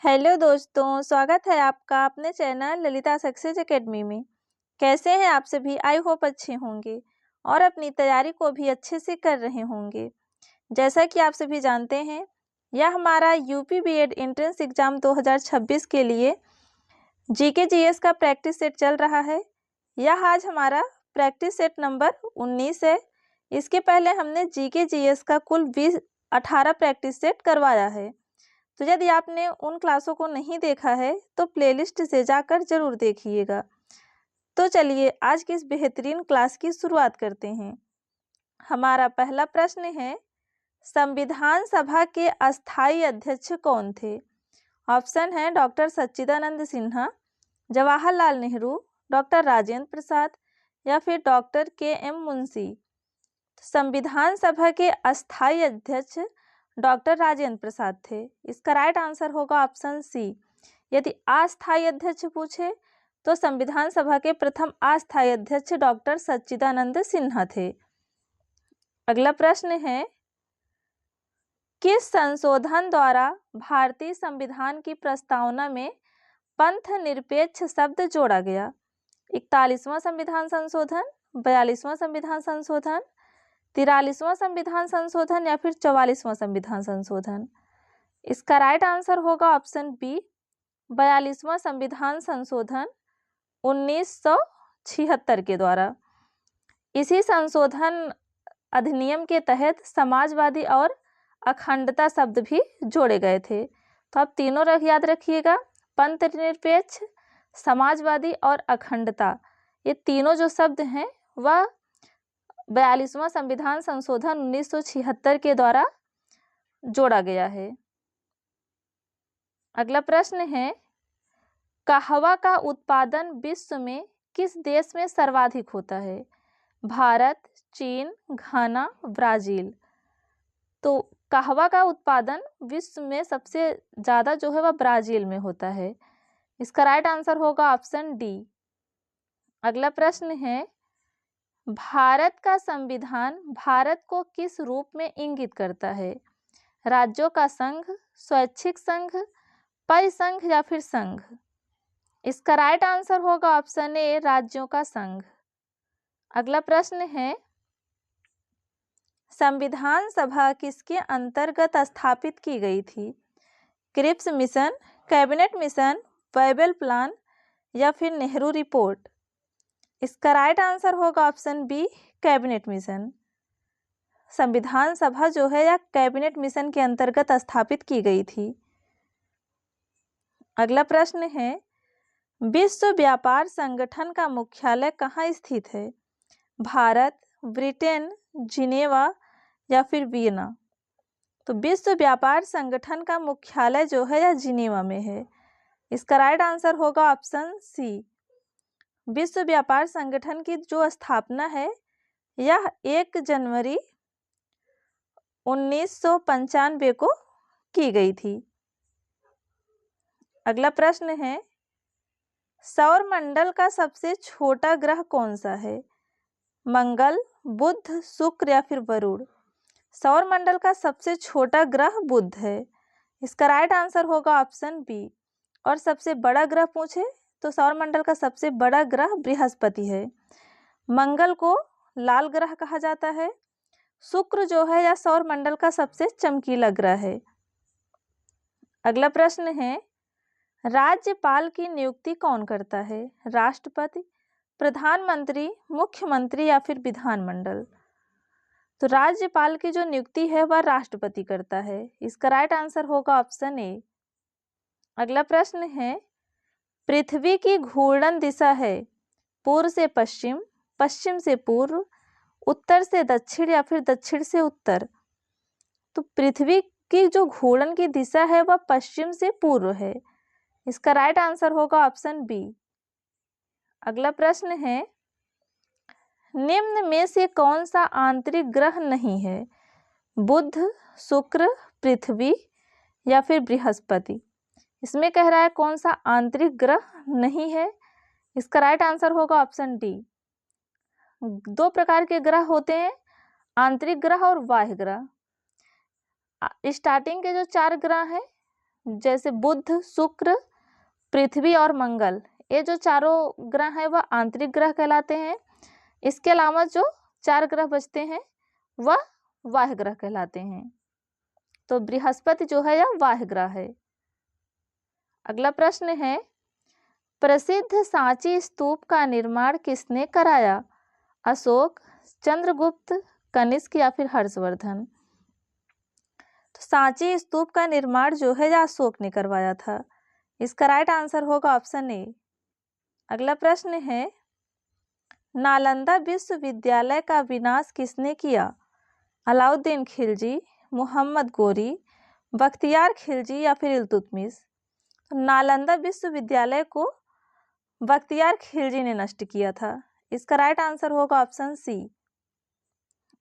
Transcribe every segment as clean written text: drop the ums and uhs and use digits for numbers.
Hello दोस्तों, स्वागत है आपका अपने चैनल ललिता सक्सेस एकेडमी में। कैसे हैं आप सभी? आई होप अच्छे होंगे और अपनी तैयारी को भी अच्छे से कर रहे होंगे। जैसा कि आप सभी जानते हैं, यह हमारा यूपी बीएड एंट्रेंस एग्ज़ाम 2026 के लिए जीके जीएस का प्रैक्टिस सेट चल रहा है। यह आज हमारा प्रैक्टिस सेट नंबर 19 है। इसके पहले हमने जीके जीएस का कुल 18 प्रैक्टिस सेट करवाया है। तो यदि आपने उन क्लासों को नहीं देखा है तो प्लेलिस्ट से जाकर जरूर देखिएगा। तो चलिए आज की इस बेहतरीन क्लास की शुरुआत करते हैं। हमारा पहला प्रश्न है, संविधान सभा के अस्थायी अध्यक्ष कौन थे? ऑप्शन है डॉक्टर सच्चिदानंद सिन्हा, जवाहरलाल नेहरू, डॉक्टर राजेंद्र प्रसाद या फिर डॉक्टर के.एम. मुंशी। संविधान सभा के अस्थायी अध्यक्ष डॉक्टर राजेंद्र प्रसाद थे। इसका राइट आंसर होगा ऑप्शन सी। यदि अस्थायी अध्यक्ष पूछे तो संविधान सभा के प्रथम अस्थायी अध्यक्ष डॉक्टर सच्चिदानंद सिन्हा थे। अगला प्रश्न है, किस संशोधन द्वारा भारतीय संविधान की प्रस्तावना में पंथ निरपेक्ष शब्द जोड़ा गया? 41वां संविधान संशोधन, 42वां संविधान संशोधन, 43वां संविधान संशोधन या फिर 44वां संविधान संशोधन। इसका राइट आंसर होगा ऑप्शन बी, 42वां संविधान संशोधन 1976 के द्वारा। इसी संशोधन अधिनियम के तहत समाजवादी और अखंडता शब्द भी जोड़े गए थे। तो आप तीनों याद रखिएगा, पंथ निरपेक्ष, समाजवादी और अखंडता, ये तीनों जो शब्द हैं वह 42वां संविधान संशोधन 1976 के द्वारा जोड़ा गया है। अगला प्रश्न है, कहवा का उत्पादन विश्व में किस देश में सर्वाधिक होता है? भारत, चीन, घाना, ब्राजील। तो कहवा का उत्पादन विश्व में सबसे ज़्यादा जो है वह ब्राज़ील में होता है। इसका राइट आंसर होगा ऑप्शन डी। अगला प्रश्न है, भारत का संविधान भारत को किस रूप में इंगित करता है? राज्यों का संघ, स्वैच्छिक संघ, परिसंघ या फिर संघ। इसका राइट आंसर होगा ऑप्शन ए, राज्यों का संघ। अगला प्रश्न है, संविधान सभा किसके अंतर्गत स्थापित की गई थी? Cripps Mission, Cabinet Mission, Wavell Plan या फिर नेहरू रिपोर्ट। इसका राइट आंसर होगा ऑप्शन बी, कैबिनेट मिशन। संविधान सभा जो है यह कैबिनेट मिशन के अंतर्गत स्थापित की गई थी। अगला प्रश्न है, विश्व व्यापार संगठन का मुख्यालय कहाँ स्थित है? भारत, ब्रिटेन, जिनेवा या फिर वियना। तो विश्व व्यापार संगठन का मुख्यालय जो है यह जिनेवा में है। इसका राइट आंसर होगा ऑप्शन सी। विश्व व्यापार संगठन की जो स्थापना है यह 1 जनवरी 1995 को की गई थी। अगला प्रश्न है, सौरमंडल का सबसे छोटा ग्रह कौन सा है? मंगल, बुध, शुक्र या फिर वरुण। सौरमंडल का सबसे छोटा ग्रह बुध है। इसका राइट आंसर होगा ऑप्शन बी। और सबसे बड़ा ग्रह पूछे तो सौरमंडल का सबसे बड़ा ग्रह बृहस्पति है। मंगल को लाल ग्रह कहा जाता है। शुक्र जो है यह सौरमंडल का सबसे चमकीला ग्रह है। अगला प्रश्न है, राज्यपाल की नियुक्ति कौन करता है? राष्ट्रपति, प्रधानमंत्री, मुख्यमंत्री या फिर विधानमंडल। तो राज्यपाल की जो नियुक्ति है वह राष्ट्रपति करता है। इसका राइट आंसर होगा ऑप्शन ए। अगला प्रश्न है, पृथ्वी की घूर्णन दिशा है पूर्व से पश्चिम, पश्चिम से पूर्व, उत्तर से दक्षिण या फिर दक्षिण से उत्तर। तो पृथ्वी की जो घूर्णन की दिशा है वह पश्चिम से पूर्व है। इसका राइट आंसर होगा ऑप्शन बी। अगला प्रश्न है, निम्न में से कौन सा आंतरिक ग्रह नहीं है? बुध, शुक्र, पृथ्वी या फिर बृहस्पति। इसमें कह रहा है कौन सा आंतरिक ग्रह नहीं है। इसका राइट आंसर होगा ऑप्शन डी। 2 प्रकार के ग्रह होते हैं, आंतरिक ग्रह और बाह्य ग्रह। स्टार्टिंग के जो 4 ग्रह हैं जैसे बुध, शुक्र, पृथ्वी और मंगल, ये जो चारों ग्रह हैं वह आंतरिक ग्रह कहलाते हैं। इसके अलावा जो 4 ग्रह बचते हैं वह बाह्य ग्रह कहलाते हैं। तो बृहस्पति जो है यह बाह्य ग्रह है। अगला प्रश्न है, प्रसिद्ध सांची स्तूप का निर्माण किसने कराया? अशोक, चंद्रगुप्त, कनिष्क या फिर हर्षवर्धन? तो सांची स्तूप का निर्माण जो है यह अशोक ने करवाया था। इसका राइट आंसर होगा ऑप्शन ए। अगला प्रश्न है, नालंदा विश्वविद्यालय का विनाश किसने किया? अलाउद्दीन खिलजी, मोहम्मद गोरी, बख्तियार खिलजी या फिर इल्तुतमिश? तो नालंदा विश्वविद्यालय को बख्तियार खिलजी ने नष्ट किया था। इसका राइट आंसर होगा ऑप्शन सी।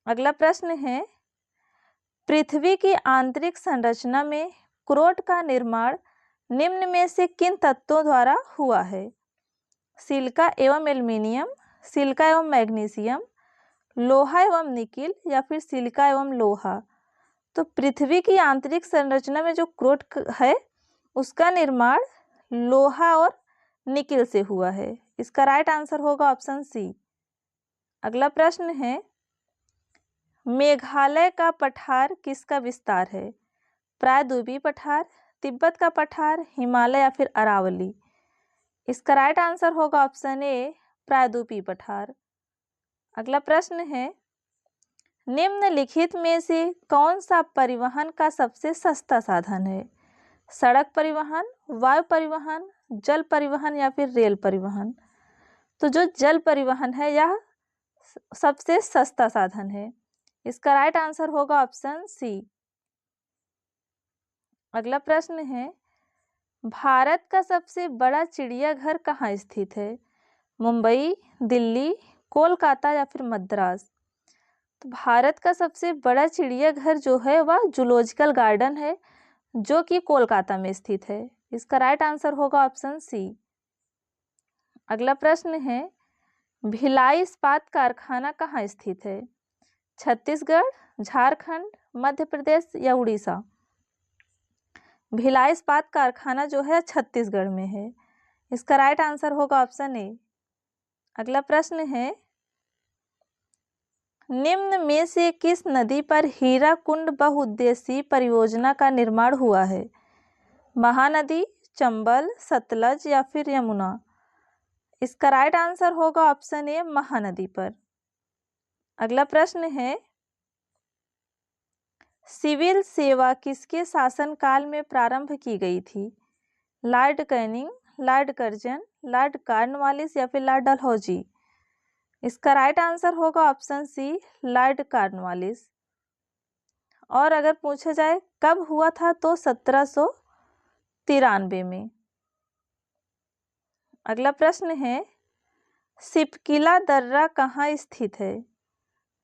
अगला प्रश्न है, पृथ्वी की आंतरिक संरचना में क्रोट का निर्माण निम्न में से किन तत्वों द्वारा हुआ है? सिलिका एवं एल्युमिनियम, सिलिका एवं मैग्नीशियम, लोहा एवं निकिल या फिर सिलिका एवं लोहा? तो पृथ्वी की आंतरिक संरचना में जो क्रोट है उसका निर्माण लोहा और निकिल से हुआ है। इसका राइट आंसर होगा ऑप्शन सी। अगला प्रश्न है, मेघालय का पठार किसका विस्तार है? प्रायद्वीपीय पठार, तिब्बत का पठार, हिमालय या फिर अरावली? इसका राइट आंसर होगा ऑप्शन ए, प्रायद्वीपीय पठार। अगला प्रश्न है, निम्नलिखित में से कौन सा परिवहन का सबसे सस्ता साधन है? सड़क परिवहन, वायु परिवहन, जल परिवहन या फिर रेल परिवहन? तो जो जल परिवहन है यह सबसे सस्ता साधन है। इसका राइट आंसर होगा ऑप्शन सी। अगला प्रश्न है, भारत का सबसे बड़ा चिड़ियाघर कहाँ स्थित है? मुंबई, दिल्ली, कोलकाता या फिर मद्रास? तो भारत का सबसे बड़ा चिड़ियाघर जो है वह जूलॉजिकल गार्डन है जो कि कोलकाता में स्थित है। इसका राइट आंसर होगा ऑप्शन सी। अगला प्रश्न है, भिलाई इस्पात कारखाना कहाँ स्थित है? छत्तीसगढ़, झारखंड, मध्य प्रदेश या उड़ीसा? भिलाई इस्पात कारखाना जो है छत्तीसगढ़ में है। इसका राइट आंसर होगा ऑप्शन ए। अगला प्रश्न है, निम्न में से किस नदी पर हीराकुंड बहुउद्देशीय परियोजना का निर्माण हुआ है? महानदी, चंबल, सतलज या फिर यमुना? इसका राइट आंसर होगा ऑप्शन ए, महानदी पर। अगला प्रश्न है, सिविल सेवा किसके शासनकाल में प्रारंभ की गई थी? Lord Canning, Lord Curzon, Lord Cornwallis या फिर लॉर्ड डलहौजी? इसका राइट आंसर होगा ऑप्शन सी, लॉर्ड कॉर्नवालिस। और अगर पूछा जाए कब हुआ था तो 1793 में। अगला प्रश्न है, सिपकिला दर्रा कहाँ स्थित है?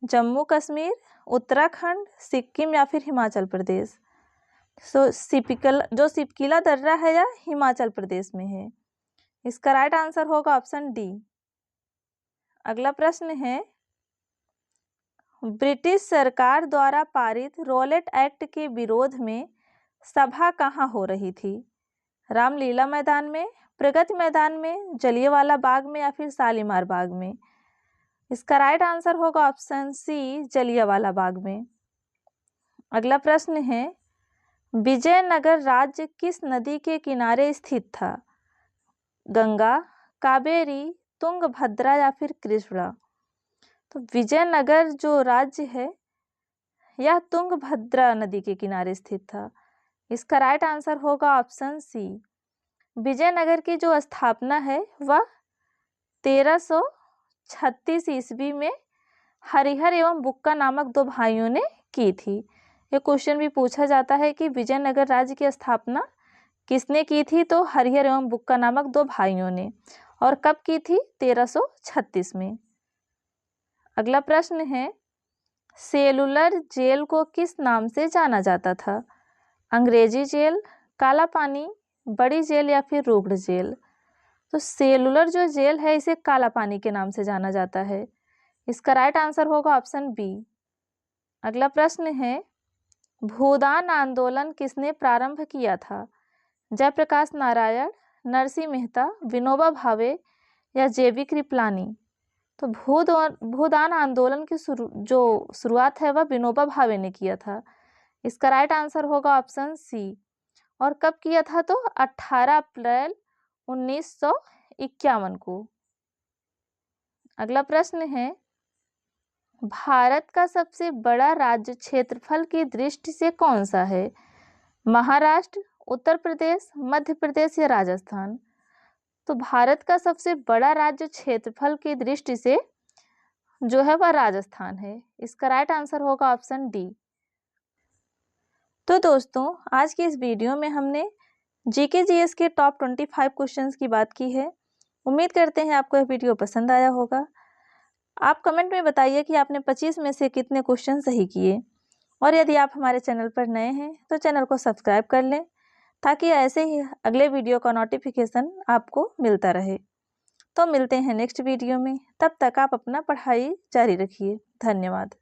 जम्मू कश्मीर, उत्तराखंड, सिक्किम या फिर हिमाचल प्रदेश? जो सिपकिला दर्रा है यह हिमाचल प्रदेश में है। इसका राइट आंसर होगा ऑप्शन डी। अगला प्रश्न है, ब्रिटिश सरकार द्वारा पारित रॉलेट एक्ट के विरोध में सभा कहाँ हो रही थी? रामलीला मैदान में, प्रगति मैदान में, जलियांवाला बाग में या फिर शालीमार बाग में? इसका राइट आंसर होगा ऑप्शन सी, जलियांवाला बाग में। अगला प्रश्न है, विजयनगर राज्य किस नदी के किनारे स्थित था? गंगा, कावेरी, तुंगभद्रा या फिर कृष्णा? तो विजयनगर जो राज्य है यह तुंगभद्रा नदी के किनारे स्थित था। इसका राइट आंसर होगा ऑप्शन सी। विजयनगर की जो स्थापना है वह 1336 ईस्वी में हरिहर एवं बुक्का नामक 2 भाइयों ने की थी। ये क्वेश्चन भी पूछा जाता है कि विजयनगर राज्य की स्थापना किसने की थी? तो हरिहर एवं बुक्का नामक 2 भाइयों ने। और कब की थी? 1336 में। अगला प्रश्न है, सेलुलर जेल को किस नाम से जाना जाता था? अंग्रेजी जेल, काला पानी, बड़ी जेल या फिर रोगड़ जेल? तो सेलुलर जो जेल है इसे काला पानी के नाम से जाना जाता है। इसका राइट आंसर होगा ऑप्शन बी। अगला प्रश्न है, भूदान आंदोलन किसने प्रारंभ किया था? जयप्रकाश नारायण, नरसिंह मेहता, विनोबा भावे या जेबी कृपलानी। तो भूदान आंदोलन की शुरुआत है वह विनोबा भावे ने किया था। इसका राइट आंसर होगा ऑप्शन सी। और कब किया था? तो 18 अप्रैल 1951 को। अगला प्रश्न है, भारत का सबसे बड़ा राज्य क्षेत्रफल की दृष्टि से कौन सा है? महाराष्ट्र, उत्तर प्रदेश, मध्य प्रदेश या राजस्थान। तो भारत का सबसे बड़ा राज्य क्षेत्रफल की दृष्टि से जो है वह राजस्थान है। इसका राइट आंसर होगा ऑप्शन डी। तो दोस्तों, आज की इस वीडियो में हमने जीके जीएस के टॉप 25 क्वेश्चंस की बात की है। उम्मीद करते हैं आपको यह वीडियो पसंद आया होगा। आप कमेंट में बताइए कि आपने 25 में से कितने क्वेश्चन सही किए। और यदि आप हमारे चैनल पर नए हैं तो चैनल को सब्सक्राइब कर लें, ताकि ऐसे ही अगले वीडियो का नोटिफिकेशन आपको मिलता रहे। तो मिलते हैं नेक्स्ट वीडियो में। तब तक आप अपना पढ़ाई जारी रखिए। धन्यवाद।